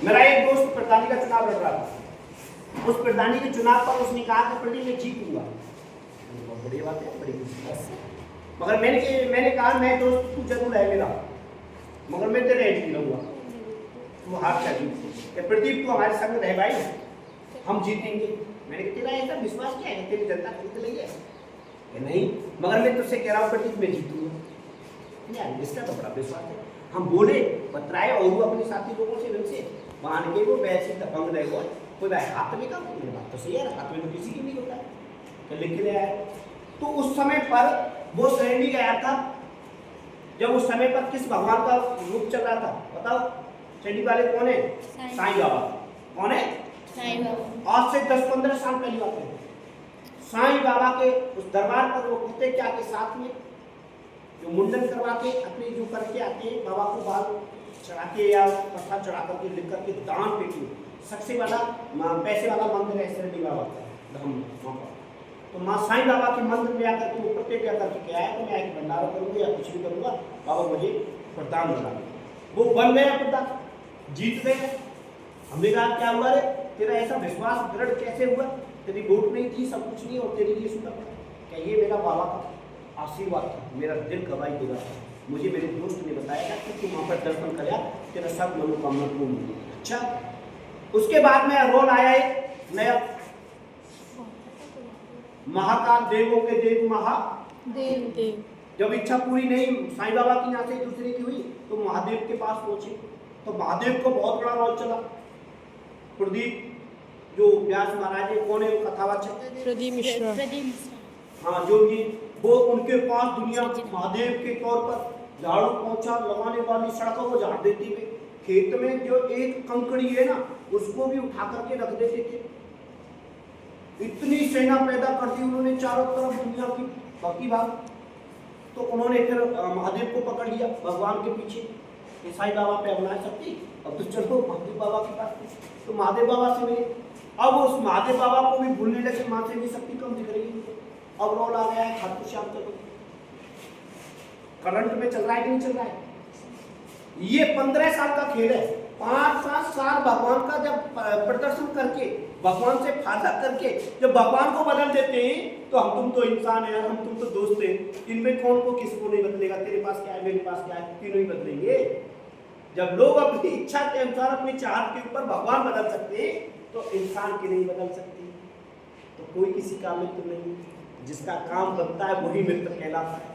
मेरा एक दोस्त प्रधानी का चुनाव लड़ रहा था। उस प्रधानी के चुनाव पर उसने कहा कि प्रधानी मैं जीतूंगा। बहुत बड़ी बात है, बड़ी खुशी है। मगर मैंने कहा मैं दोस्त तू जरूर है मेरा, मगर मैं तेरे एंट्री लूंगा, तू हार क्या जीत। प्रदीप तू हमारे संग रह भाई, हम जीतेंगे। मैंने कहा तेरा ऐसा विश्वास क्या है, तेरी जनता खरीद रही है कि नहीं, मगर मैं तुझसे कह रहा हूँ प्रदीप मैं जीतूंगा। यार इसका तो बड़ा विश्वास है। हम बोले बतराए और अपने साथी लोगों से वैसे मान के वो वैसे दबंग रहे, कोई भाई हाथ में का बात तो सही है, हाथ में तो किसी की नहीं होता है, लिख ले आया। तो उस समय पर वो श्रेणी गया था, जब उस समय पर किस भगवान का रूप चल रहा था बताओ? श्रेणी वाले कौन है? साईं बाबा। कौन है? साईं बाबा। आज से 10-15 साल पहली बात है। साईं बाबा के उस दरबार पर वो कुत्ते क्या के साथ में जो मुंडन करवा के अपने जो करके आते हैं बाबा को बाल चढ़ा के या पत्थर चढ़ा करके लिख करके दान पेटी सबसे वाला पैसे वाला मंदिर है श्रेणी बाबा का धर्म वहाँ पर। तो माँ साईं बाबा के मंदिर में आकर के वो प्रत्येक क्या करके क्या है, तो मैं एक भंडारा करूँगा या कुछ भी करूँगा, बाबा मुझे प्रदान बना। वो बन गया प्रदान, जीत गए। हमने कहा क्या हुआ रे, तेरा ऐसा विश्वास दृढ़ कैसे हुआ? तेरी वोट नहीं थी, सब कुछ नहीं, और तेरे लिए सुना क्या? ये मेरा बाबा का आशीर्वाद था, मेरा दिल गवाही देगा था। मुझे मेरे दोस्त ने बताया कि तू वहाँ पर दर्शन कर, तेरा सब मनोकामना पूर्ण हुई। अच्छा, उसके बाद में रोल आया एक नया, महाकाल देवों के देव महादेव। जब इच्छा पूरी नहीं साईं बाबा की यहाँ से दूसरे की हुई तो महादेव के पास पहुंचे। तो महादेव को बहुत बड़ा रोल चला। प्रदीप जो व्यास महाराज है, कौन है वो कथावाचक? प्रदीप मिश्रा। हाँ, जो भी वो उनके पास दुनिया महादेव के तौर पर झाड़ू पोंछा लगाने वाली, सड़कों को झाड़ देती है, खेत में जो एक कंकड़ी है ना उसको भी उठा करके रख देते थे। इतनी सेना पैदा कर दी उन्होंने चारों तरफ दुनिया की बाकी बात। तो उन्होंने फिर महादेव को पकड़ लिया भगवान के पीछे, साईं बाबा पे अपना सकती, अब तो चलो महादेव बाबा के पास। तो महादेव बाबा से मिले, अब उस महादेव बाबा को भी भूलने लगे, माँ से भी शक्ति कम दिख रही है। अब रोल आ गया है खाटू श्याम का, करंट में चल रहा है कि नहीं चल रहा है? ये 15 साल का खेल है। 5-7 साल भगवान का जब प्रदर्शन करके, भगवान से फायदा करके जब भगवान को बदल देते हैं तो हम तुम तो इंसान है, हम तुम तो दोस्त हैं, इनमें कौन को किसको नहीं बदलेगा? तेरे पास क्या है, मेरे पास क्या है, तीनों ही बदलेंगे। जब लोग अपनी इच्छा के अनुसार अपनी चाहत के ऊपर भगवान बदल सकते हैं तो इंसान की नहीं बदल सकते। तो कोई किसी का मित्र नहीं, जिसका काम बनता है वही मित्र कहलाता है,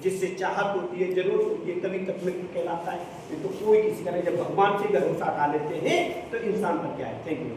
जिससे चाहत होती है, जरूरत होती है, कभी तक मित्र कहलाता है। तो कोई किसी का नहीं। जब भगवान से भरोसा हटा लेते हैं तो इंसान पर क्या है। Thank you.